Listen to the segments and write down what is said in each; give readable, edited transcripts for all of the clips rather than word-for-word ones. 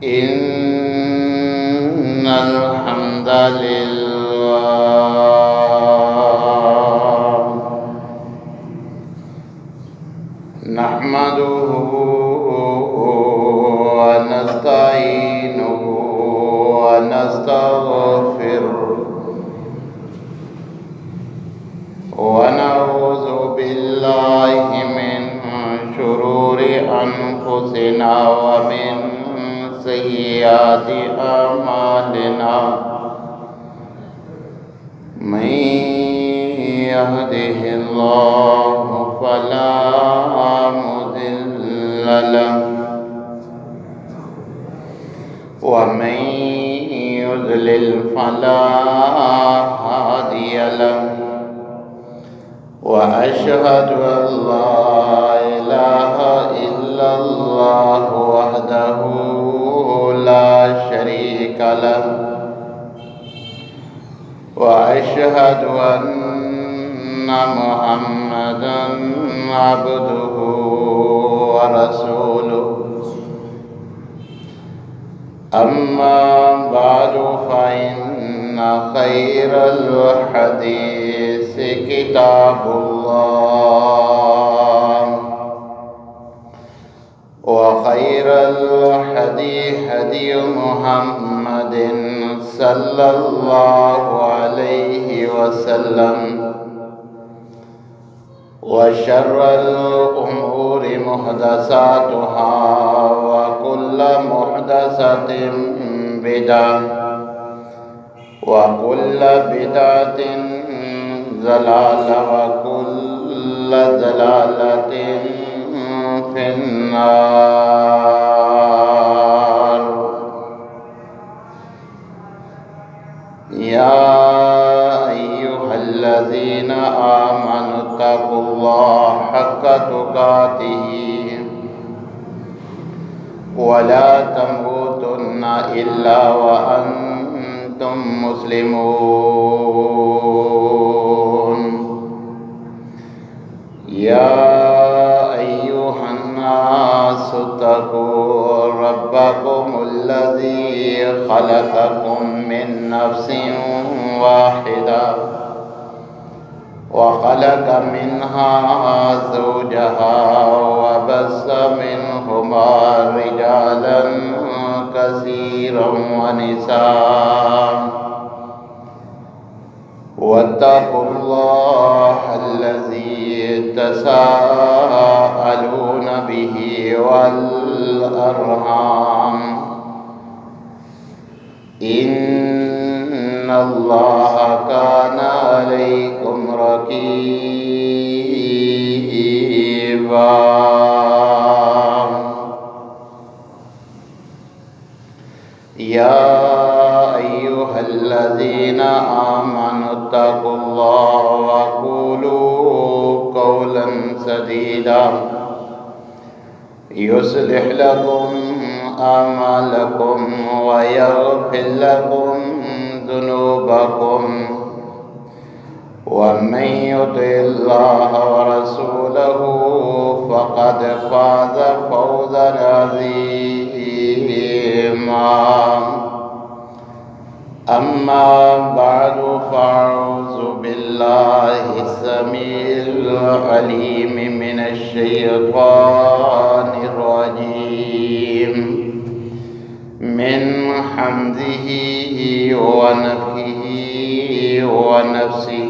إن الحمد لله نحمده ونستعينه ونستغفره ونعوذ بالله من شرور أنفسنا ومن سيئات أعمالنا من يهده الله فلا مضل له ومن يضلل فلا هادي له وأشهد أن لا إله إلا الله وحده لا شريك له وأشهد أن محمدا عبده ورسوله أما بعد فإن خير الحديث كتاب الله وخير الهدي محمد صلى الله عليه وسلم وشر الأمور محدثاتها وكل محدثة بدعة وكل بدعة ضلالة وكل ضلالة في النار. يا أيها الذين آمنوا اتقوا الله حق تقاته ولا تموتن إلا وأنتم مسلمون. يا أيها الناس اتقوا ربكم الذي خلقكم من نفس واحدة وخلق منها زوجها وبث منهما رجالا كثيرا ونساء واتقوا الله الذي تساءلون به والأرحام إن الله كان عليكم رقيبا. يا أيها الذين آمنوا اتقوا الله وقولوا قولا سديدا يصلح لكم أعمالكم ويغفر لكم ذنوبكم ومن يطع الله ورسوله فقد فاز فوزا عظيما. أما بعد فأعوذ بالله السميع العليم من الشيطان الرجيم من حمده ونفخه ونفسه.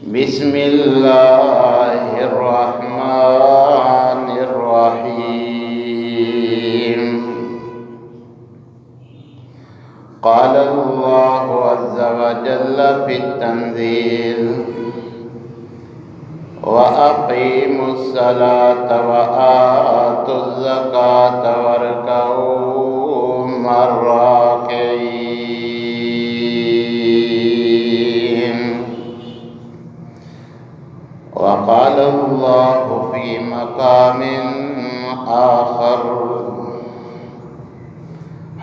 بسم الله الرحمن الرحيم. قال الله عز وجل في التنزيل وأقيموا الصلاة وآتوا الزكاة واركعوا مع الراكعين. وقال الله في مقام آخر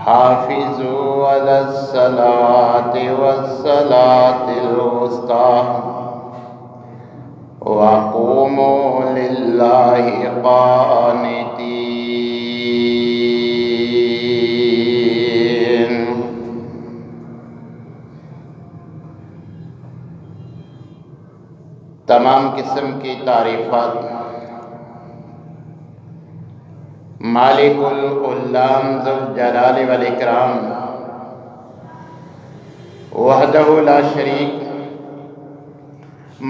حافظوا على الصلاة والصلاة الوسطى وقوموا لله قانتين. تمام قسم کی تعریفات مالک العلام ذو الجلال والاکرام وحدہ لا شریک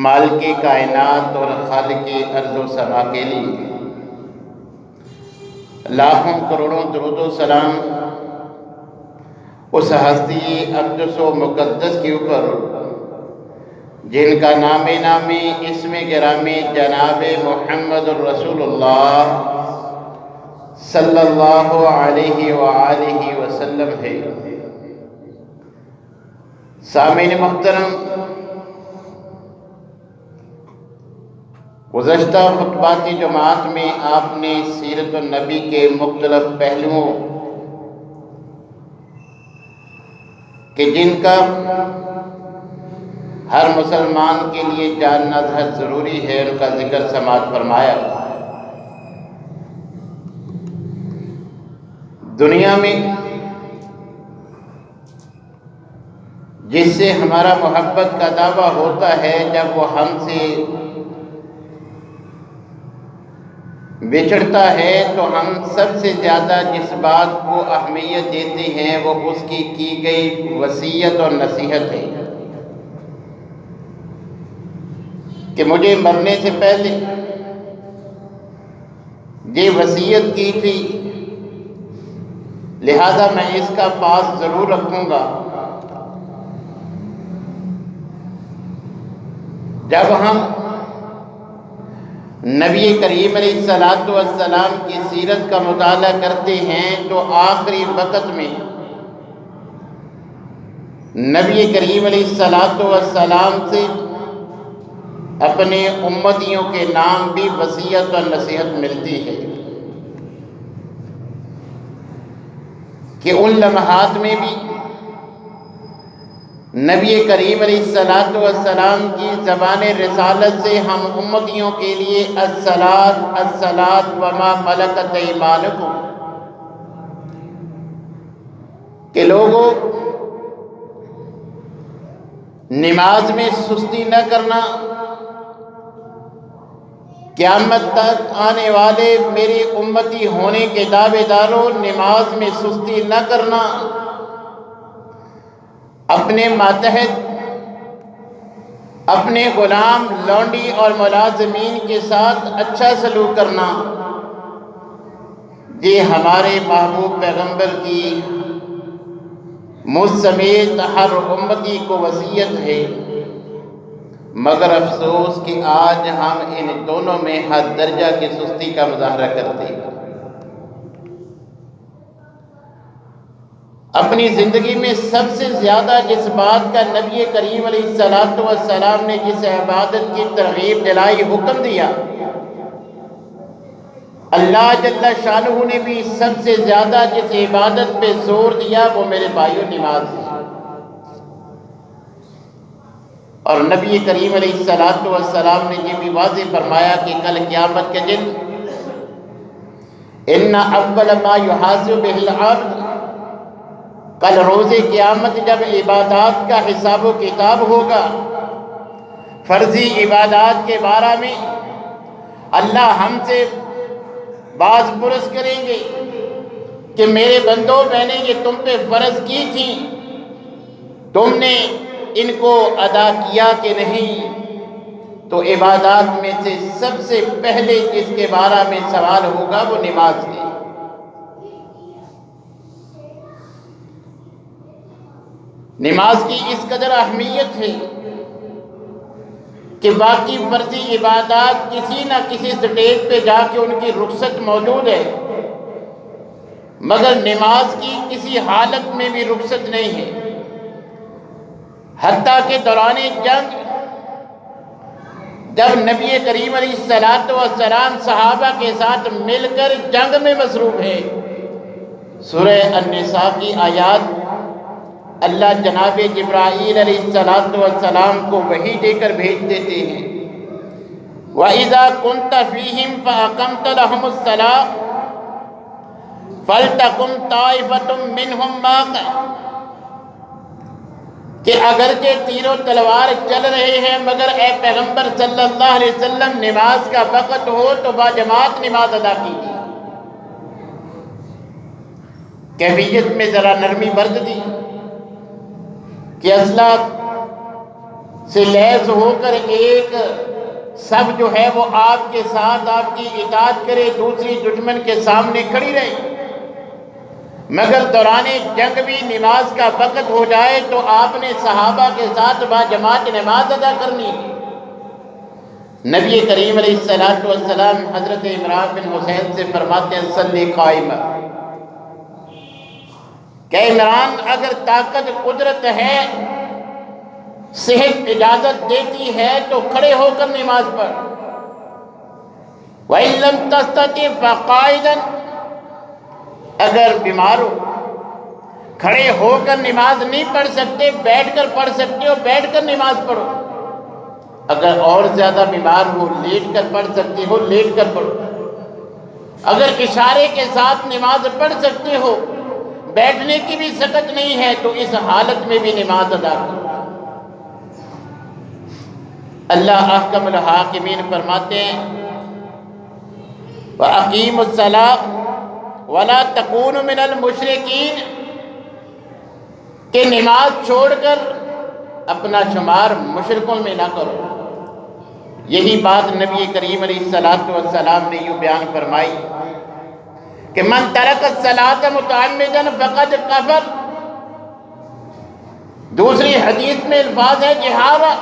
مالک کائنات اور خالق ارض و سما کے لیے لاکھوں کروڑوں درود و سلام اس ہستی اقدس و مقدس کے اوپر جن کا نام نامی اسم گرامی جناب محمد الرسول اللہ صلی اللہ علیہ وآلہ وسلم ہے۔ سامعین محترم، گزشتہ خطباتی جماعت میں آپ نے سیرت النبی کے مختلف پہلوؤں کہ جن کا ہر مسلمان کے لیے جاننا بہت ضروری ہے ان کا ذکر سماعت فرمایا۔ دنیا میں جس سے ہمارا محبت کا دعویٰ ہوتا ہے جب وہ ہم سے بچھڑتا ہے تو ہم سب سے زیادہ جس بات کو اہمیت دیتے ہیں وہ اس کی گئی وصیت اور نصیحت ہے کہ مجھے مرنے سے پہلے یہ وصیت کی تھی، لہذا میں اس کا پاس ضرور رکھوں گا۔ جب ہم نبی کریم علیہ السلام کی سیرت کا مطالعہ کرتے ہیں تو آخری وقت میں نبی کریم علیہ السلام سے اپنے امتیوں کے نام بھی وصیت اور نصیحت ملتی ہے کہ ان لمحات میں بھی نبی کریم علیہ السلام کی زبان رسالت سے ہم امتیوں کے لیے الصلاۃ الصلاۃ وما ملکت ایمانکم کہ لوگوں نماز میں سستی نہ کرنا، قیامت تک آنے والے میری امتی ہونے کے دعوے داروں نماز میں سستی نہ کرنا، اپنے ماتحت اپنے غلام لونڈی اور ملازمین کے ساتھ اچھا سلوک کرنا، یہ ہمارے محبوب پیغمبر کی مجھ سمیت ہر امتی کو وصیت ہے۔ مگر افسوس کہ آج ہم ان دونوں میں ہر درجہ کی سستی کا مظاہرہ کرتے ہیں۔ اپنی زندگی میں سب سے زیادہ جس بات کا نبی کریم علیہ السلام نے جس عبادت کی ترغیب دلائی، حکم دیا، اللہ جل شانہ نے بھی سب سے زیادہ جس عبادت پہ زور دیا وہ میرے بھائیوں نماز ہے۔ اور نبی کریم علیہ السلام نے یہ بھی واضح فرمایا کہ کل قیامت کے دن ان اول ما یحاسب به العبد، کل روز قیامت جب عبادات کا حساب و کتاب ہوگا، فرضی عبادات کے بارے میں اللہ ہم سے باز پرس کریں گے کہ میرے بندوں میں نے یہ تم پہ فرض کی تھی، تم نے ان کو ادا کیا کہ نہیں؟ تو عبادات میں سے سب سے پہلے جس کے بارے میں سوال ہوگا وہ نماز ہے۔ نماز کی اس قدر اہمیت ہے کہ باقی فرضی عبادات کسی نہ کسی سٹیج پہ جا کے ان کی رخصت موجود ہے، مگر نماز کی کسی حالت میں بھی رخصت نہیں ہے۔ حتیٰ کہ دوران جنگ جب نبی کریم علیہ السلام صحابہ کے ساتھ مل کر جنگ میں مصروف ہے، سورہ النساء کی آیات اللہ جناب جبرائیل علیہ السلام کو وحی دے کر بھیج دیتے ہیں۔ وَإِذَا كُنْتَ فِيهِمْ فَأَقَمْتَ لَهُمُ الصَّلَاةَ فَلْتَقُمْ طَائِفَةٌ مِّنْهُمْ مَعَكَ، کہ اگرچہ تیر و تلوار چل رہے ہیں مگر اے پیغمبر صلی اللہ علیہ وسلم نماز کا وقت ہو تو باجماعت نماز ادا کیجیے۔ کیفیت میں ذرا نرمی برت دی کہ اسلحہ سے لیس ہو کر ایک سب جو ہے وہ آپ کے ساتھ آپ کی اطاعت کرے، دوسری دشمن کے سامنے کھڑی رہے، مگر دوران جنگ بھی نماز کا وقت ہو جائے تو آپ نے صحابہ کے ساتھ باجماعت نماز ادا کرنی ہے۔ نبی کریم علیہ السلام حضرت عمران بن حسین سے فرماتے ہیں صلی قائمہ، کہ عمران اگر طاقت قدرت ہے، صحت اجازت دیتی ہے تو کھڑے ہو کر نماز پڑھ، وَإِن لَمْ تَسْتَطِعْ فَقَاعِدًا، اگر بیمار ہو کھڑے ہو کر نماز نہیں پڑھ سکتے، بیٹھ کر پڑھ سکتے ہو، بیٹھ کر نماز پڑھو، اگر اور زیادہ بیمار ہو لیٹ کر پڑھ سکتے ہو، لیٹ کر پڑھو، اگر اشارے کے ساتھ نماز پڑھ سکتے ہو، بیٹھنے کی بھی سکت نہیں ہے تو اس حالت میں بھی نماز ادا کرو۔ اللہ احکم الحاکمین فرماتے ہیں وَأَقِيمُوا الصَّلَاةَ وَلَا تَكُونُوا مِنَ الْمُشْرِكِينَ، کہ نماز چھوڑ کر اپنا شمار مشرکوں میں نہ کرو۔ یہی بات نبی کریم علیہ السلام نے یوں بیان فرمائی کہ من ترک الصلاۃ متعمدا فقد کفر۔ دوسری حدیث میں الفاظ ہے جہارا،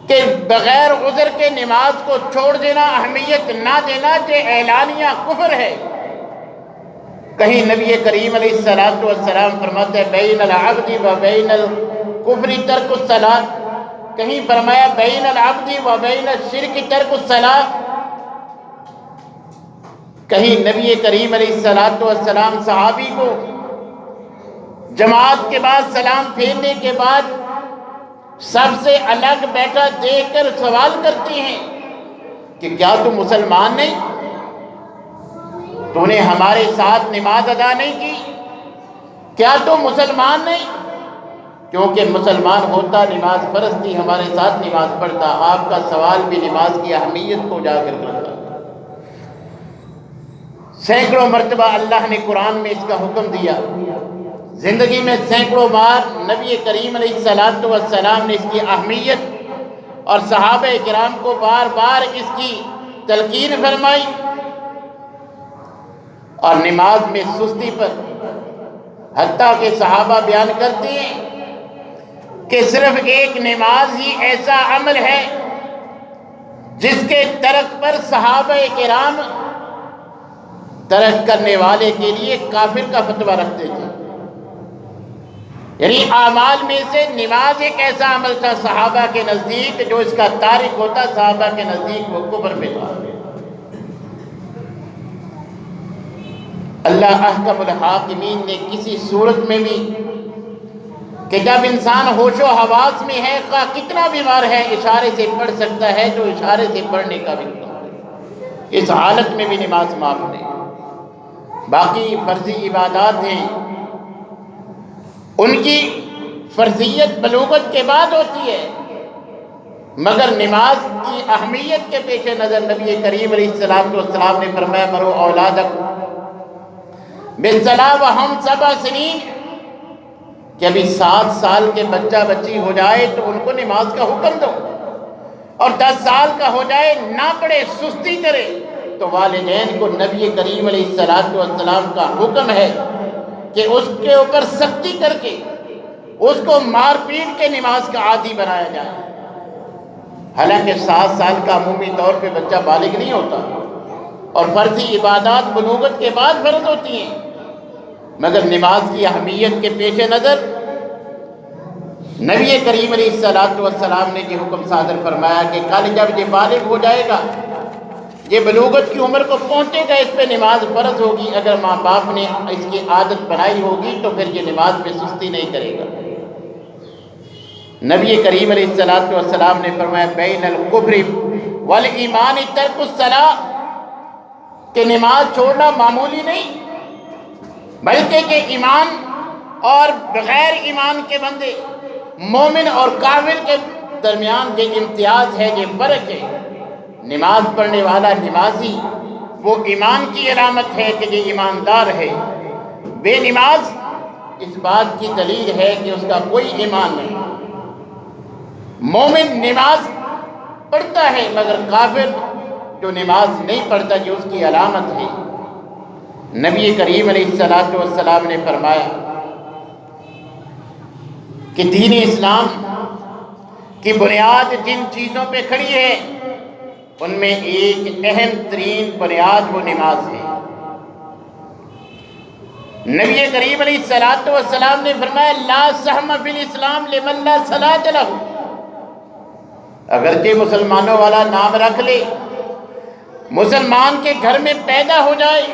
کہ بغیر عذر کے نماز کو چھوڑ دینا، اہمیت نہ دینا، یہ اعلانیہ کفر ہے۔ کہیں نبی کریم علیہ السلام فرماتے ہیں بین العبد و بین الکفر ترک الصلاۃ، کہیں فرمایا بین العبد و بین الشرک ترک الصلاۃ، کہیں نبی کریم علیہ السلام صحابی کو جماعت کے بعد سلام پھیرنے کے بعد سب سے الگ بیٹھا دیکھ کر سوال کرتی ہیں کہ کیا تم مسلمان نہیں؟ تو نے ہمارے ساتھ نماز ادا نہیں کی؟ کیا تم مسلمان نہیں؟ کیونکہ مسلمان ہوتا نماز فرض تھی، ہمارے ساتھ نماز پڑھتا۔ آپ کا سوال بھی نماز کی اہمیت کو اجاگر کرتا۔ سینکڑوں مرتبہ اللہ نے قرآن میں اس کا حکم دیا، زندگی میں سینکڑوں بار نبی کریم علیہ السلام نے اس کی اہمیت اور صحابہ کرام کو بار بار اس کی تلقین فرمائی۔ اور نماز میں سستی پر حتیٰ کہ صحابہ بیان کرتے ہیں کہ صرف ایک نماز ہی ایسا عمل ہے جس کے ترک پر صحابہ کرام ترک کرنے والے کے لیے کافر کا فتویٰ رکھتے تھے۔ یعنی اعمال میں سے نماز ایک ایسا عمل تھا صحابہ کے نزدیک جو اس کا تارک ہوتا صحابہ کے نزدیک وہ کفر میں تھا۔ اللہ احکم الحاکمین نے کسی صورت میں بھی کہ جب انسان ہوش و حواس میں ہے خواہ کتنا بیمار ہے اشارے سے پڑھ سکتا ہے تو اشارے سے پڑھنے کا بھی حکم، اس حالت میں بھی نماز معاف نہیں۔ باقی فرضی عبادات ہیں، ان کی فرضیت بلوغت کے بعد ہوتی ہے، مگر نماز کی اہمیت کے پیش نظر نبی کریم علیہ السلام نے فرمایا مرو اولادکم بالصلاۃ وہم 7 سنین، کہ ابھی 7 سال کے بچہ بچی ہو جائے تو ان کو نماز کا حکم دو، اور 10 سال کا ہو جائے نہ پڑھے سستی کرے تو والدین کو نبی کریم علیہ السلام کا حکم ہے کہ اس کے اوپر سختی کر کے اس کو مار پیٹ کے نماز کا عادی بنایا جائے۔ حالانکہ 7 سال کا عمومی طور پہ بچہ بالغ نہیں ہوتا اور فرضی عبادات بلوغت کے بعد فرض ہوتی ہیں، مگر نماز کی اہمیت کے پیش نظر نبی کریم علیہ السلام نے یہ حکم صادر فرمایا کہ کل جب یہ بالغ ہو جائے گا، یہ بلوغت کی عمر کو پہنچے گا، اس پہ نماز فرض ہوگی۔ اگر ماں باپ نے اس کی عادت بنائی ہوگی تو پھر یہ نماز میں سستی نہیں کرے گا۔ نبی کریم علیہ السلام نے فرمایا بین الکفر والایمان ترک الصلاۃ، کہ نماز چھوڑنا معمولی نہیں بلکہ کہ ایمان اور بغیر ایمان کے بندے، مومن اور کافر کے درمیان یہ امتیاز ہے، یہ فرق ہے۔ نماز پڑھنے والا نمازی وہ ایمان کی علامت ہے کہ یہ ایماندار ہے۔ بے نماز اس بات کی دلیل ہے کہ اس کا کوئی ایمان نہیں۔ مومن نماز پڑھتا ہے مگر کافر جو نماز نہیں پڑھتا یہ اس کی علامت ہے۔ نبی کریم علیہ السلام نے فرمایا کہ دین اسلام کی بنیاد جن چیزوں پہ کھڑی ہے ان میں ایک اہم ترین بنیاد وہ نماز ہے۔ نبی کریم علیہ السلام نے فرمایا لا سہم فی الاسلام لمن لا صلاۃ لہ، اگرچہ مسلمانوں والا نام رکھ لے، مسلمان کے گھر میں پیدا ہو جائے،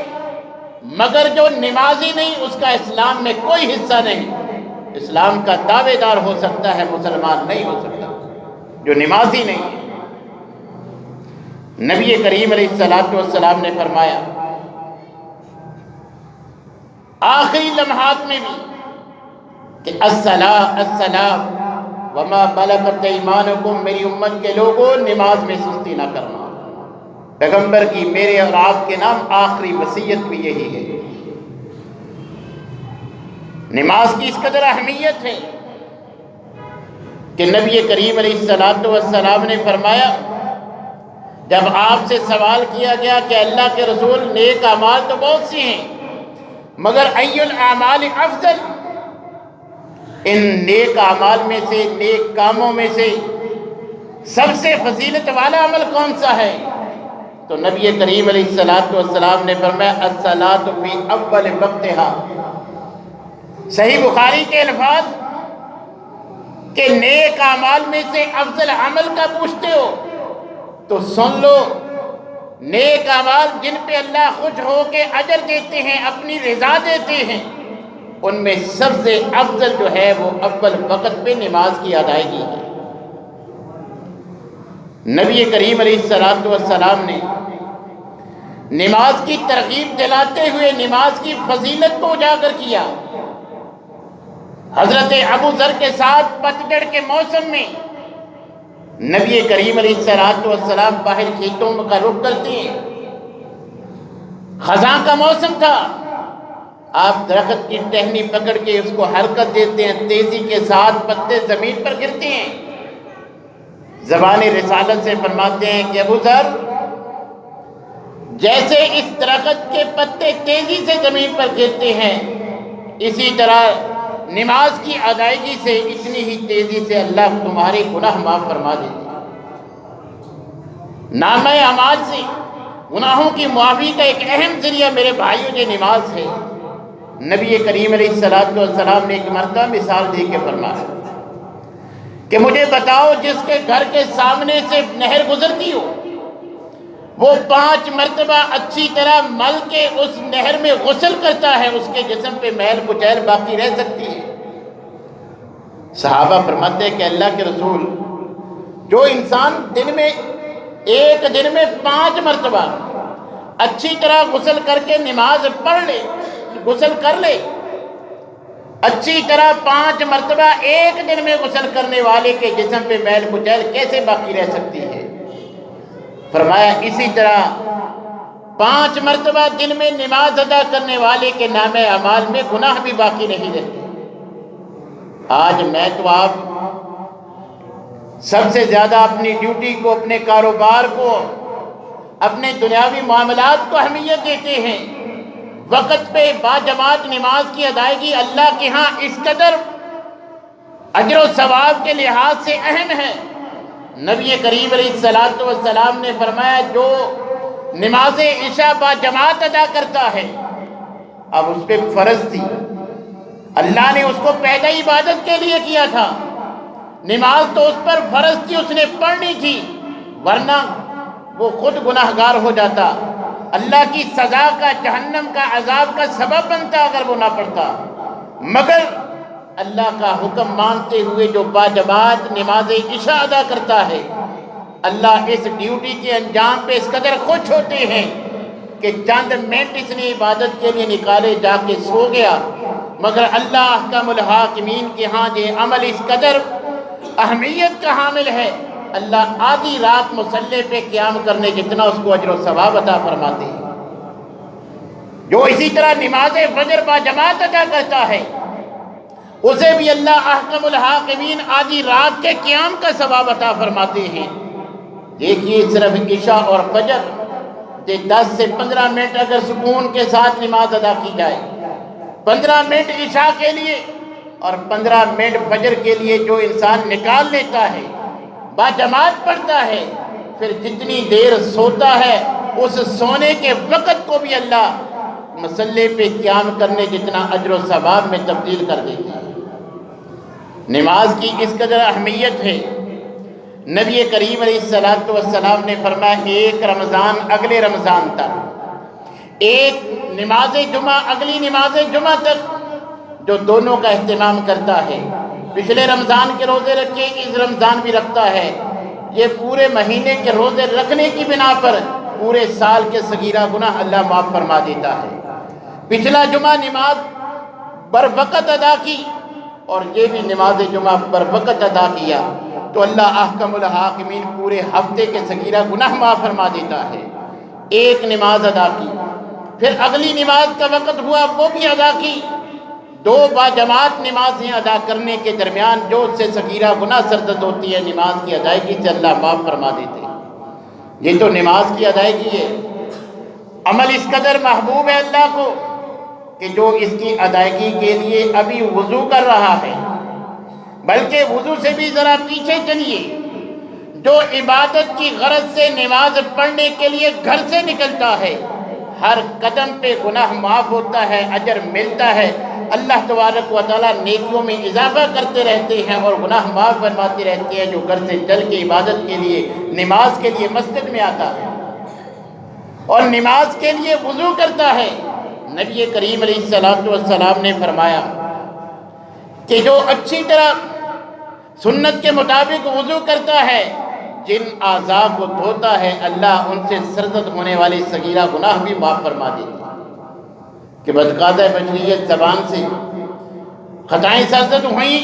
مگر جو نمازی نہیں اس کا اسلام میں کوئی حصہ نہیں۔ اسلام کا دعوے دار ہو سکتا ہے، مسلمان نہیں ہو سکتا جو نمازی نہیں ہے۔ نبی کریم علیہ السلام نے فرمایا آخری لمحات میں بھی کہ الصلاۃ وما ملکت ایمانکم، میری امت کے لوگوں نماز میں سستی نہ کرنا۔ پیغمبر کی میرے اور آپ کے نام آخری وصیت بھی یہی ہے۔ نماز کی اس قدر اہمیت ہے کہ نبی کریم علیہ السلام نے فرمایا جب آپ سے سوال کیا گیا کہ اللہ کے رسول نیک اعمال تو بہت سی ہیں مگر ای الاعمال افضل، ان نیک اعمال میں سے، نیک کاموں میں سے سب سے فضیلت والا عمل کون سا ہے؟ تو نبی کریم علیہ السلام نے فرمایا الصلاۃ فی اول وقتہا۔ صحیح بخاری کے الفاظ کہ نیک اعمال میں سے افضل عمل کا پوچھتے ہو تو سن لو، نیک اعمال جن پہ اللہ خوش ہو کے اجر دیتے ہیں، اپنی رضا دیتے ہیں، ان میں سب سے افضل جو ہے وہ اول وقت پہ نماز کی ادائیگی ہے۔ نبی کریم علیہ السلام نے نماز کی ترغیب دلاتے ہوئے نماز کی فضیلت کو اجاگر کیا۔ حضرت ابو ذر کے ساتھ پتجھڑ کے موسم میں نبی کریم علیہ السلام باہر کھیتوں کا رخ کرتے ہیں۔ خزاں کا موسم تھا، آپ درخت کی ٹہنی پکڑ کے اس کو حرکت دیتے ہیں، تیزی کے ساتھ پتے زمین پر گرتے ہیں۔ زبان رسالت سے فرماتے ہیں کہ ابو ذر جیسے اس درخت کے پتے تیزی سے زمین پر گرتے ہیں، اسی طرح نماز کی ادائیگی سے اتنی ہی تیزی سے اللہ تمہارے گناہ معاف فرما دیتے ہیں۔ نامہ اعمال سے گناہوں کی معافی کا ایک اہم ذریعہ میرے بھائیوں یہ نماز ہے۔ نبی کریم علیہ السلام نے ایک مرتبہ مثال دے کے فرمایا کہ مجھے بتاؤ جس کے گھر کے سامنے سے نہر گزرتی ہو وہ 5 مرتبہ اچھی طرح مل کے اس نہر میں غسل کرتا ہے، اس کے جسم پہ میل کچیل باقی رہ سکتی ہے؟ صحابہ فرماتے ہیں کہ اللہ کے رسول جو انسان ایک دن میں 5 مرتبہ اچھی طرح غسل کر کے نماز پڑھ لے، غسل کر لے، اچھی طرح 5 مرتبہ ایک دن میں غسل کرنے والے کے جسم پہ میل کچیل کیسے باقی رہ سکتی ہے؟ فرمایا اسی طرح 5 مرتبہ دن میں نماز ادا کرنے والے کے نامہ اعمال میں گناہ بھی باقی نہیں رہتے۔ آج میں تو آپ سب سے زیادہ اپنی ڈیوٹی کو، اپنے کاروبار کو، اپنے دنیاوی معاملات کو اہمیت دیتے ہیں۔ وقت پہ باجماعت نماز کی ادائیگی اللہ کے ہاں اس قدر اجر و ثواب کے لحاظ سے اہم ہے۔ نبی کریم علیہ السلام نے فرمایا جو نماز عشاء باجماعت ادا کرتا ہے، اب اس پہ فرض تھی، اللہ نے اس کو پیدا عبادت کے لیے کیا تھا، نماز تو اس پر فرض تھی، اس نے پڑھنی تھی، ورنہ وہ خود گناہگار ہو جاتا، اللہ کی سزا کا، جہنم کا، عذاب کا سبب بنتا اگر وہ نہ پڑھتا۔ مگر اللہ کا حکم مانتے ہوئے جو باجماعت نماز عشاء ادا کرتا ہے، اللہ اس ڈیوٹی کے انجام پہ اس قدر خوش ہوتے ہیں کہ چند منٹ اس نے عبادت کے لیے نکالے، جا کے سو گیا، مگر اللہ احکم الحاکمین کے ہاں یہ عمل اس قدر اہمیت کا حامل ہے، اللہ آدھی رات مصلی پہ قیام کرنے جتنا اس کو اجر و ثواب عطا فرماتے ہیں۔ جو اسی طرح نماز فجر با جماعت ادا کرتا ہے اسے بھی اللہ احکم الحاکمین آدھی رات کے قیام کا ثواب عطا فرماتے ہیں۔ دیکھیے صرف عشاء اور فجر یہ 10 سے 15 منٹ اگر سکون کے ساتھ نماز ادا کی جائے، 15 منٹ عشاء کے لیے اور 15 منٹ فجر کے لیے جو انسان نکال لیتا ہے، با جماعت پڑھتا ہے، پھر جتنی دیر سوتا ہے اس سونے کے وقت کو بھی اللہ مصلی پہ قیام کرنے جتنا اجر و ثواب میں تبدیل کر دیتا ہے۔ نماز کی اس قدر اہمیت ہے، نبی کریم علیہ السلام نے فرمایا ایک رمضان اگلے رمضان تک، ایک نماز جمعہ اگلی نماز جمعہ تک جو دونوں کا اہتمام کرتا ہے، پچھلے رمضان کے روزے رکھے اس رمضان بھی رکھتا ہے، یہ پورے مہینے کے روزے رکھنے کی بنا پر پورے سال کے صغیرہ گناہ اللہ معاف فرما دیتا ہے۔ پچھلا جمعہ نماز بر وقت ادا کی اور یہ بھی نماز جمعہ بر وقت ادا کیا تو اللہ احکم الحاکمین پورے ہفتے کے صغیرہ گناہ معاف فرما دیتا ہے۔ ایک نماز ادا کی، پھر اگلی نماز کا وقت ہوا وہ بھی ادا کی، 2 با جماعت نمازیں ادا کرنے کے درمیان جو اس سے صغیرہ گناہ سرزد ہوتی ہے نماز کی ادائیگی سے اللہ معاف فرما دیتے ہیں۔ یہ تو نماز کی ادائیگی ہے۔ عمل اس قدر محبوب ہے اللہ کو کہ جو اس کی ادائیگی کے لیے ابھی وضو کر رہا ہے، بلکہ وضو سے بھی ذرا پیچھے چلیے، جو عبادت کی غرض سے نماز پڑھنے کے لیے گھر سے نکلتا ہے، ہر قدم پہ گناہ معاف ہوتا ہے، اجر ملتا ہے، اللہ تبارک و تعالیٰ نیکیوں میں اضافہ کرتے رہتے ہیں اور گناہ معاف فرماتے رہتے ہیں۔ جو گھر سے چل کے عبادت کے لیے نماز کے لیے مسجد میں آتا ہے اور نماز کے لیے وضو کرتا ہے، نبی کریم علیہ السلام نے فرمایا کہ جو اچھی طرح سنت کے مطابق وضو کرتا ہے، جن اعضاء کو دھوتا ہے، اللہ ان سے سرزد ہونے والے صغیرہ گناہ بھی معاف فرما دیتے ہیں۔ کہ بدقاعدہ بشریت زبان سے خطائیں سرزد ہوئیں،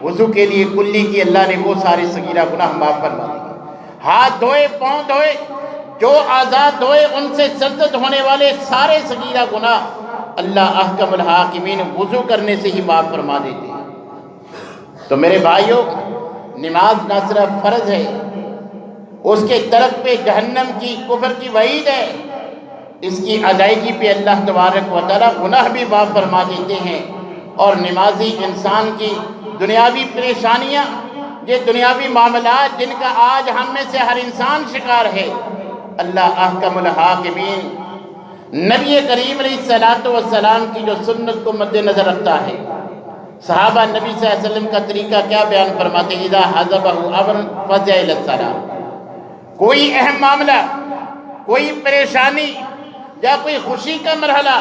وضو کے لیے کلی کی اللہ نے وہ سارے صغیرہ گناہ معاف فرما دیے۔ ہاتھ دھوئے، پاؤں دھوئے، جو اعضاء دھوئے ان سے سرزد ہونے والے سارے صغیرہ گناہ اللہ احکم الحاکمین وضو کرنے سے ہی معاف فرما دیتے ہیں۔ تو میرے بھائیوں، نماز نہ صرف فرض ہے، اس کے ترک پہ جہنم کی کفر کی وعید ہے، اس کی ادائیگی پہ اللہ تبارک و تعالیٰ گناہ بھی معاف فرما دیتے ہیں۔ اور نمازی انسان کی دنیاوی پریشانیاں، یہ دنیاوی معاملات جن کا آج ہم میں سے ہر انسان شکار ہے، اللہ احکم الحاکمین نبی کریم علیہ السلام کی جو سنت کو مد نظر رکھتا ہے، صحابہ نبی صلی اللہ علیہ وسلم کا طریقہ کیا بیان فرماتے ہیں؟ اذا حضبہ امر فزع الی الصلاۃ، کوئی اہم معاملہ، کوئی پریشانی یا کوئی خوشی کا مرحلہ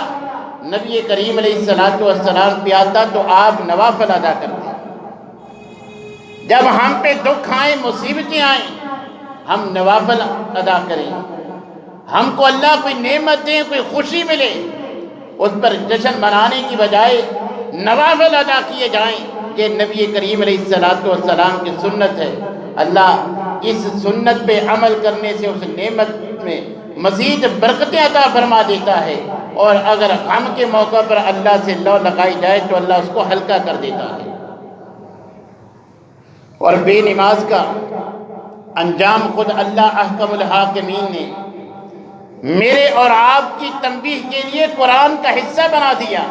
نبی کریم علیہ السلام پہ آتا تو آپ نوافل ادا کرتے۔ جب ہم پہ دکھ آئیں، مصیبتیں آئیں، ہم نوافل ادا کریں۔ ہم کو اللہ کوئی نعمت دیں، کوئی خوشی ملے، اس پر جشن منانے کی بجائے نوافل ادا کیے جائیں، یہ نبی کریم علیہ السلام کی سنت ہے۔ اللہ اس سنت پہ عمل کرنے سے اس نعمت میں مزید برکتیں عطا فرما دیتا ہے، اور اگر غم کے موقع پر اللہ سے لو لگائی جائے تو اللہ اس کو ہلکا کر دیتا ہے۔ اور بے نماز کا انجام خود اللہ احکم الحاکمین نے میرے اور آپ کی تنبیہ کے لیے قرآن کا حصہ بنا دیا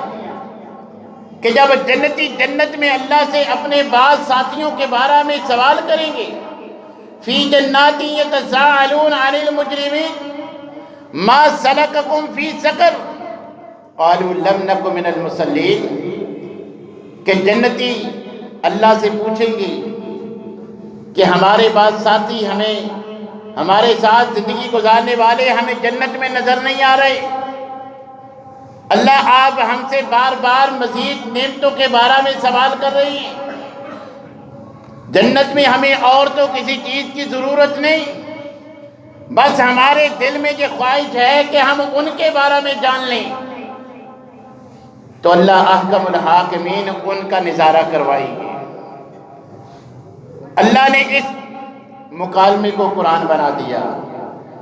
کہ جب جنتی جنت میں اللہ سے اپنے بعض ساتھیوں کے بارے میں سوال کریں گے، فی جنات یتساءلون عن المجرمین ما سلککم فی سقر قالوا لم نک من المصلین، کہ جنتی اللہ سے پوچھیں گے کہ ہمارے بعض ساتھی ہمارے ساتھ زندگی گزارنے والے ہمیں جنت میں نظر نہیں آ رہے، اللہ آپ ہم سے بار بار مزید نعمتوں کے بارے میں سوال کر رہی ہیں، جنت میں ہمیں اور تو کسی چیز کی ضرورت نہیں، بس ہمارے دل میں یہ خواہش ہے کہ ہم ان کے بارے میں جان لیں۔ تو اللہ احکم الحاکمین ان کا نظارہ کروائیں گے۔ اللہ نے اس مکالمے کو قرآن بنا دیا۔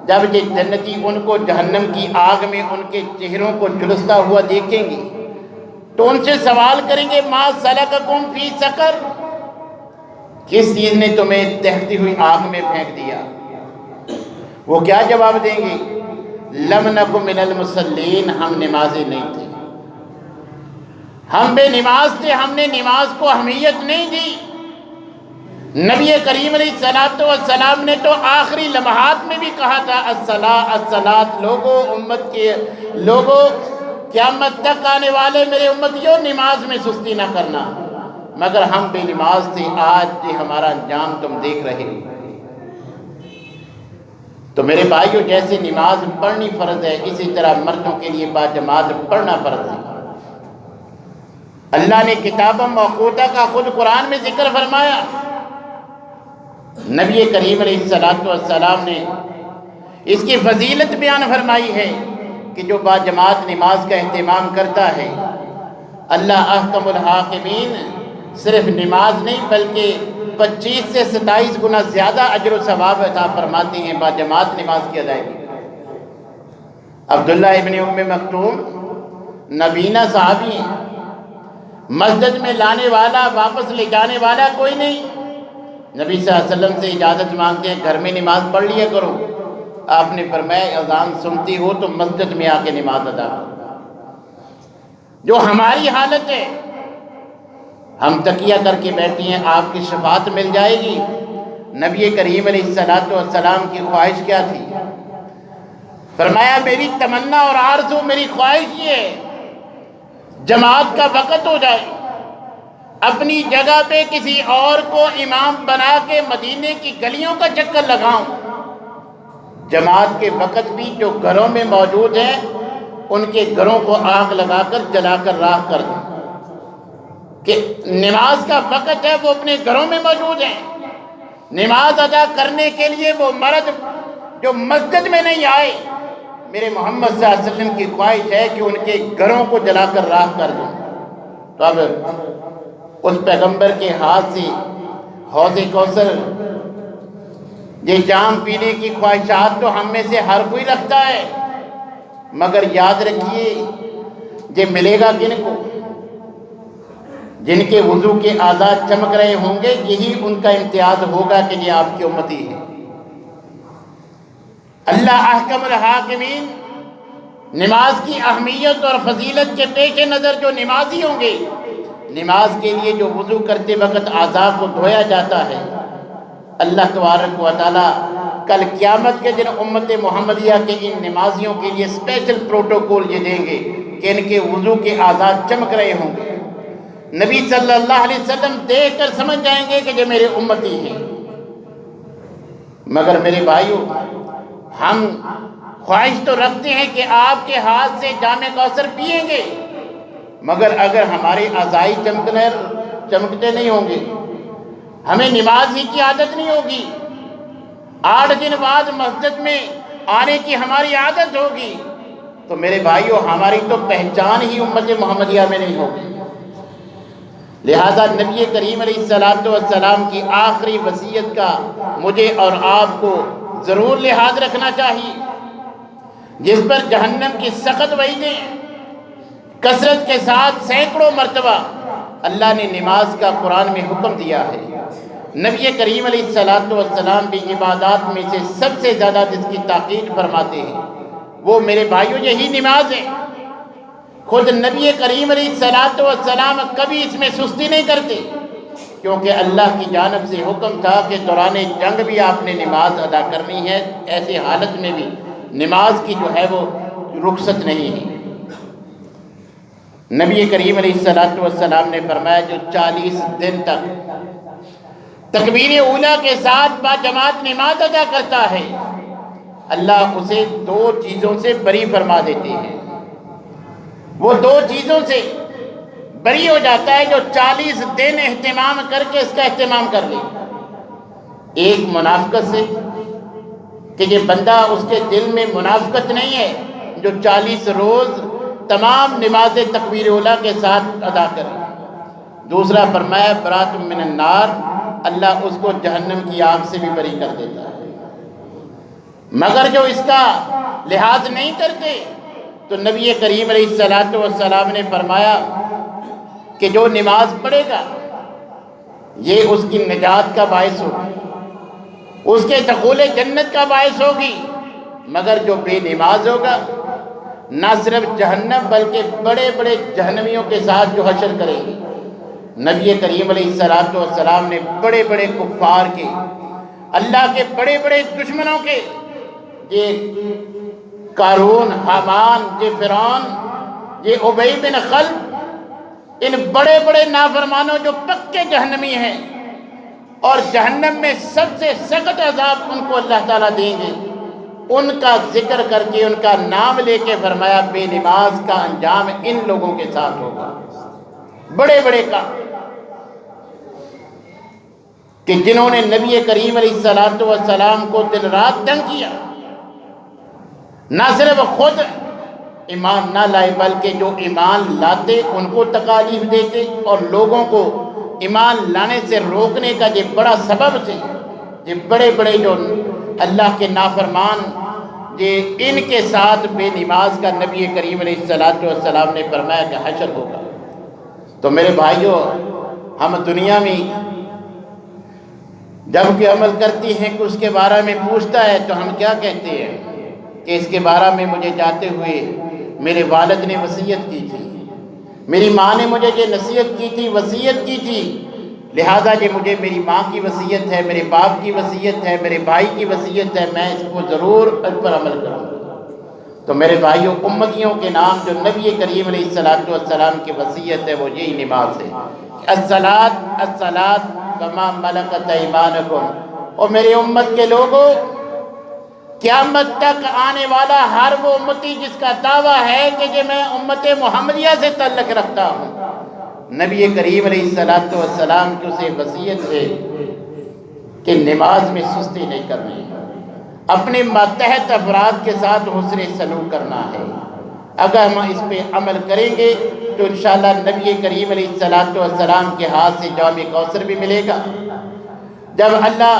جب یہ جنتی ان کو جہنم کی آگ میں ان کے چہروں کو جھلستا ہوا دیکھیں گے تو ان سے سوال کریں گے ما سلککم فی سقر، کس چیز نے تمہیں دہتی ہوئی آگ میں پھینک دیا؟ وہ کیا جواب دیں گے؟ لم نک من المصلین، ہم نمازی نہیں تھے، ہم بے نماز تھے، ہم نے نماز کو اہمیت نہیں دی۔ نبی کریم علیہ الصلوۃ والسلام نے تو آخری لمحات میں بھی کہا تھا الصلاۃ الصلاۃ، لوگوں امت کے لوگوں قیامت تک آنے والے میرے امتیوں نماز میں سستی نہ کرنا، مگر ہم بے نماز تھے، آج یہ ہمارا انجام تم دیکھ رہے ہو۔ تو میرے بھائیوں، جیسے نماز پڑھنی فرض ہے، اسی طرح مردوں کے لیے باجماعت پڑھنا فرض ہے۔ اللہ نے کتاب موقوتہ کا خود قرآن میں ذکر فرمایا، نبی کریم علیہ الصلوۃ والسلام نے اس کی فضیلت بیان فرمائی ہے کہ جو باجماعت نماز کا اہتمام کرتا ہے، اللہ احکم الحاکمین صرف نماز نہیں بلکہ 25 سے 27 گنا زیادہ اجر و ثواب عطا فرماتے ہیں باجماعت نماز کی ادائیگی۔ عبداللہ ابن ام مکتوم نبینا صحابی ہیں، مسجد میں لانے والا واپس لے جانے والا کوئی نہیں۔ نبی صلی اللہ علیہ وسلم سے اجازت مانگتے ہیں گھر میں نماز پڑھ لیا کرو، آپ نے فرمایا اذان سنتی ہو تو مسجد میں آ کے نماز ادا کرو۔ جو ہماری حالت ہے، ہم تکیہ کر کے بیٹھے ہیں، آپ کی شفاعت مل جائے گی۔ نبی کریم علیہ الصلوۃ والسلام کی خواہش کیا تھی؟ فرمایا میری تمنا اور آرزو، میری خواہش یہ ہے جماعت کا وقت ہو جائے، اپنی جگہ پہ کسی اور کو امام بنا کے مدینے کی گلیوں کا چکر لگاؤں، جماعت کے وقت بھی جو گھروں میں موجود ہیں ان کے گھروں کو آگ لگا کر جلا کر راکھ کر دوں، کہ نماز کا وقت ہے وہ اپنے گھروں میں موجود ہیں، نماز ادا کرنے کے لیے وہ مرد جو مسجد میں نہیں آئے، میرے محمد صلی اللہ علیہ وسلم کی خواہش ہے کہ ان کے گھروں کو جلا کر راکھ کر دوں۔ تو اب اس پیغمبر کے ہاتھ سے حوض کوثر یہ جام پینے کی خواہشات تو ہم میں سے ہر کوئی رکھتا ہے، مگر یاد رکھیے یہ ملے گا کن کو؟ جن کے وضو کے اعضاء چمک رہے ہوں گے، یہی ان کا امتیاز ہوگا کہ یہ آپ کی امتی ہے۔ اللہ احکم الحاکمین نماز کی اہمیت اور فضیلت کے پیش نظر جو نمازی ہوں گے، نماز کے لیے جو وضو کرتے وقت اعضاء کو دھویا جاتا ہے، اللہ تبارک و تعالیٰ کل قیامت کے دن امت محمدیہ کے ان نمازیوں کے لیے اسپیشل پروٹوکول یہ دیں گے کہ ان کے وضو کے اعضاء چمک رہے ہوں گے، نبی صلی اللہ علیہ وسلم دیکھ کر سمجھ جائیں گے کہ یہ میرے امتی ہیں۔ مگر میرے بھائیوں، ہم خواہش تو رکھتے ہیں کہ آپ کے ہاتھ سے جام کوثر پئیں گے، مگر اگر ہمارے اعضاء چمکتے نہیں ہوں گے، ہمیں نماز ہی کی عادت نہیں ہوگی، 8 دن بعد مسجد میں آنے کی ہماری عادت ہوگی، تو میرے بھائیوں ہماری تو پہچان ہی امت محمدیہ میں نہیں ہوگی۔ لہذا نبی کریم علیہ الصلوۃ والسلام کی آخری وصیت کا مجھے اور آپ کو ضرور لحاظ رکھنا چاہیے، جس پر جہنم کی سخت وعیدیں کثرت کے ساتھ سینکڑوں مرتبہ اللہ نے نماز کا قرآن میں حکم دیا ہے۔ نبی کریم علیہ الصلوۃ والسلام بھی عبادات میں سے سب سے زیادہ جس کی تاکید فرماتے ہیں وہ میرے بھائیوں یہی نماز ہے۔ خود نبی کریم علیہ الصلوۃ والسلام کبھی اس میں سستی نہیں کرتے، کیونکہ اللہ کی جانب سے حکم تھا کہ دوران جنگ بھی آپ نے نماز ادا کرنی ہے، ایسی حالت میں بھی نماز کی جو ہے وہ رخصت نہیں ہے۔ نبی کریم علیہ الصلوۃ والسلام نے فرمایا جو 40 دن تک تکبیر اولیٰ کے ساتھ باجماعت نماز ادا کرتا ہے، اللہ اسے 2 چیزوں سے بری فرما دیتے ہیں۔ وہ 2 چیزوں سے بری ہو جاتا ہے جو 40 دن اہتمام کر کے اس کا اہتمام کر لے۔ ایک منافقت سے کہ یہ بندہ اس کے دل میں منافقت نہیں ہے، جو 40 روز تمام نماز تکبیر اولا کے ساتھ ادا کرے۔ دوسرا فرمایا برات من النار، اللہ اس کو جہنم کی آگ سے بھی بری کر دیتا ہے۔ مگر جو اس کا لحاظ نہیں کرتے تو نبی کریم علیہ السلام نے فرمایا کہ جو نماز پڑھے گا یہ اس کی نجات کا باعث ہوگی، اس کے دخول جنت کا باعث ہوگی، مگر جو بے نماز ہوگا نہ صرف جہنم بلکہ بڑے بڑے جہنمیوں کے ساتھ جو حشر کریں گے۔ نبی کریم علیہ السلام نے بڑے بڑے کفار کے، اللہ کے بڑے بڑے دشمنوں کے، یہ قارون، حامان، یہ فرعون، یہ ابی بن خلف، ان بڑے بڑے نافرمانوں جو پکے جہنمی ہیں اور جہنم میں سب سے سخت عذاب ان کو اللہ تعالیٰ دیں گے، ان کا ذکر کر کے، ان کا نام لے کے فرمایا بے نماز کا انجام ان لوگوں کے ساتھ ہوگا۔ بڑے بڑے کا کہ جنہوں نے نبی کریم علیہ السلام کو دن رات تنگ کیا، نہ صرف خود ایمان نہ لائے بلکہ جو ایمان لاتے ان کو تکالیف دیتے، اور لوگوں کو ایمان لانے سے روکنے کا یہ بڑا سبب تھے۔ یہ بڑے بڑے جو اللہ کے نافرمان، یہ ان کے ساتھ بے نماز کا نبی کریم علیہ السلام نے فرمایا کہ حشر ہوگا۔ تو میرے بھائیوں، ہم دنیا میں جب کہ عمل کرتی ہیں کہ اس کے بارے میں پوچھتا ہے تو ہم کیا کہتے ہیں کہ اس کے بارے میں مجھے جاتے ہوئے میرے والد نے وصیت کی تھی، میری ماں نے مجھے یہ نصیحت کی تھی، وصیت کی تھی، لہٰذا یہ مجھے میری ماں کی وصیت ہے، میرے باپ کی وصیت ہے، میرے بھائی کی وصیت ہے، میں اس کو ضرور اس پر عمل کروں گا۔ تو میرے بھائیوں، امتیوں کے نام جو نبی کریم علیہ السلام کی وصیت ہے وہ یہی نماز ہے۔ الصلاۃ الصلاۃ وما ملکت ایمانکم، اور میری امت کے لوگوں، قیامت تک آنے والا ہر وہ امتی جس کا دعویٰ ہے کہ یہ میں امت محمدیہ سے تعلق رکھتا ہوں، نبی کریم علیہ السلام کی اسے وصیت ہے کہ نماز میں سستی نہیں کرنی، اپنے ماتحت افراد کے ساتھ حسن سلوک کرنا ہے۔ اگر ہم اس پہ عمل کریں گے تو انشاءاللہ نبی کریم علیہ السلام کے ہاتھ سے جام کوثر بھی ملے گا۔ جب اللہ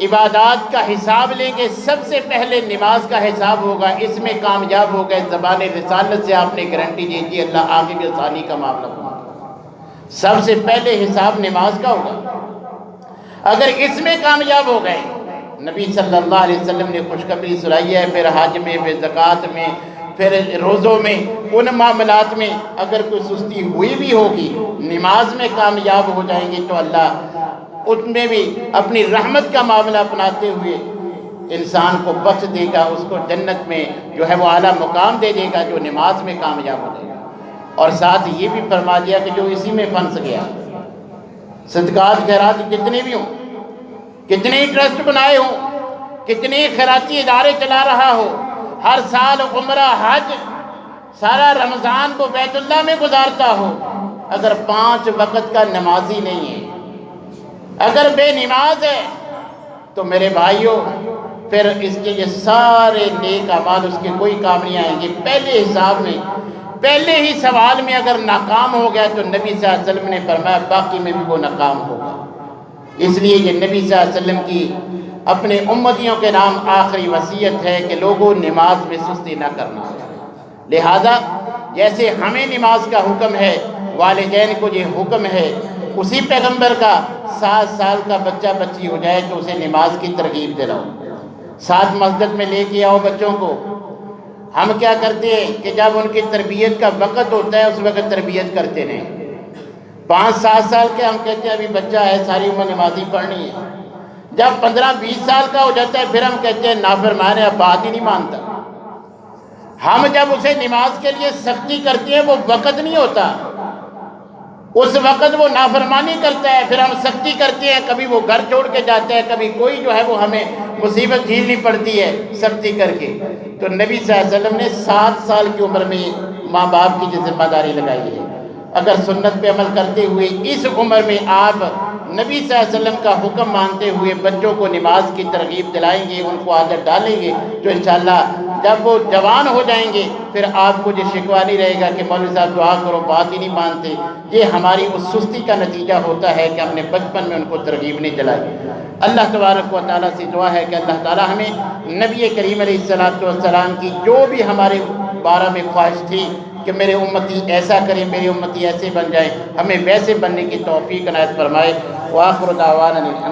عبادات کا حساب لیں گے، سب سے پہلے نماز کا حساب ہوگا، اس میں کامیاب ہو گئے، زبان رسالت سے آپ نے گارنٹی دی تھی، اللہ آگے بھی آسانی کا معاملہ ہوگا۔ سب سے پہلے حساب نماز کا ہوگا۔ اگر اس میں کامیاب ہو گئے، نبی صلی اللہ علیہ وسلم نے خوشخبری سنائی ہے، پھر حج میں، پھر زکوٰۃ میں، پھر روزوں میں، ان معاملات میں اگر کوئی سستی ہوئی بھی ہوگی، نماز میں کامیاب ہو جائیں گے تو اللہ اس میں بھی اپنی رحمت کا معاملہ اپناتے ہوئے انسان کو بخش دے گا، اس کو جنت میں جو ہے وہ اعلیٰ مقام دے دے گا جو نماز میں کامیاب ہو جائے گا۔ اور ساتھ یہ بھی فرما دیا کہ جو اسی میں پھنس گیا، صدقات خیرات کتنے بھی ہوں، کتنے ٹرسٹ بنائے ہوں، کتنے خیراتی ادارے چلا رہا ہو، ہر سال عمرہ حج، سارا رمضان کو بیت اللہ میں گزارتا ہو، اگر 5 وقت کا نمازی نہیں ہے، اگر بے نماز ہے، تو میرے بھائیوں پھر اس کے یہ سارے نیک اعمال اس کے کوئی کام نہیں آئیں گے۔ پہلے حساب میں، پہلے ہی سوال میں اگر ناکام ہو گیا تو نبی صلی اللہ علیہ وسلم نے فرمایا باقی میں بھی وہ ناکام ہوگا۔ اس لیے یہ نبی صلی اللہ علیہ وسلم کی اپنے امتیوں کے نام آخری وصیت ہے کہ لوگوں نماز میں سستی نہ کرنا ہے۔ لہذا جیسے ہمیں نماز کا حکم ہے، والدین کو یہ حکم ہے، اسی پیغمبر کا 7 سال کا بچہ بچی ہو جائے تو اسے نماز کی ترغیب دلاؤ، ساتھ مسجد میں لے کے آؤ بچوں کو۔ ہم کیا کرتے ہیں کہ جب ان کی تربیت کا وقت ہوتا ہے اس وقت تربیت کرتے نہیں۔ 5-7 سال کے ہم کہتے ہیں ابھی بچہ ہے، ساری عمر نمازی پڑھنی ہے۔ جب 15-20 سال کا ہو جاتا ہے پھر ہم کہتے ہیں نافرمان ہے، اب بات ہی نہیں مانتا۔ ہم جب اسے نماز کے لیے سختی کرتے ہیں وہ وقت نہیں ہوتا، اس وقت وہ نافرمانی کرتا ہے، پھر ہم سختی کرتے ہیں، کبھی وہ گھر چھوڑ کے جاتا ہے، کبھی کوئی جو ہے وہ ہمیں مصیبت جھیلنی پڑتی ہے سختی کر کے۔ تو نبی صلی اللہ علیہ وسلم نے 7 سال کی عمر میں ماں باپ کی جو ذمہ داری لگائی ہے، اگر سنت پہ عمل کرتے ہوئے اس عمر میں آپ نبی صلی اللہ علیہ وسلم کا حکم مانتے ہوئے بچوں کو نماز کی ترغیب دلائیں گے، ان کو عادت ڈالیں گے، تو انشاءاللہ جب وہ جوان ہو جائیں گے پھر آپ کو یہ شکوہ نہیں رہے گا کہ مولوی صاحب دعا کرو، بات ہی نہیں مانتے۔ یہ ہماری اس سستی کا نتیجہ ہوتا ہے کہ ہم نے بچپن میں ان کو ترغیب نہیں دلائی۔ اللہ تبارک و تعالیٰ سے دعا ہے کہ اللہ تعالیٰ ہمیں نبی کریم علیہ السلام کی جو بھی ہمارے بارے میں خواہش تھی کہ میرے امتی ایسا کریں، میرے امتی ایسے بن جائیں، ہمیں ویسے بننے کی توفیق عنایت فرمائے۔ وآخر دعوانا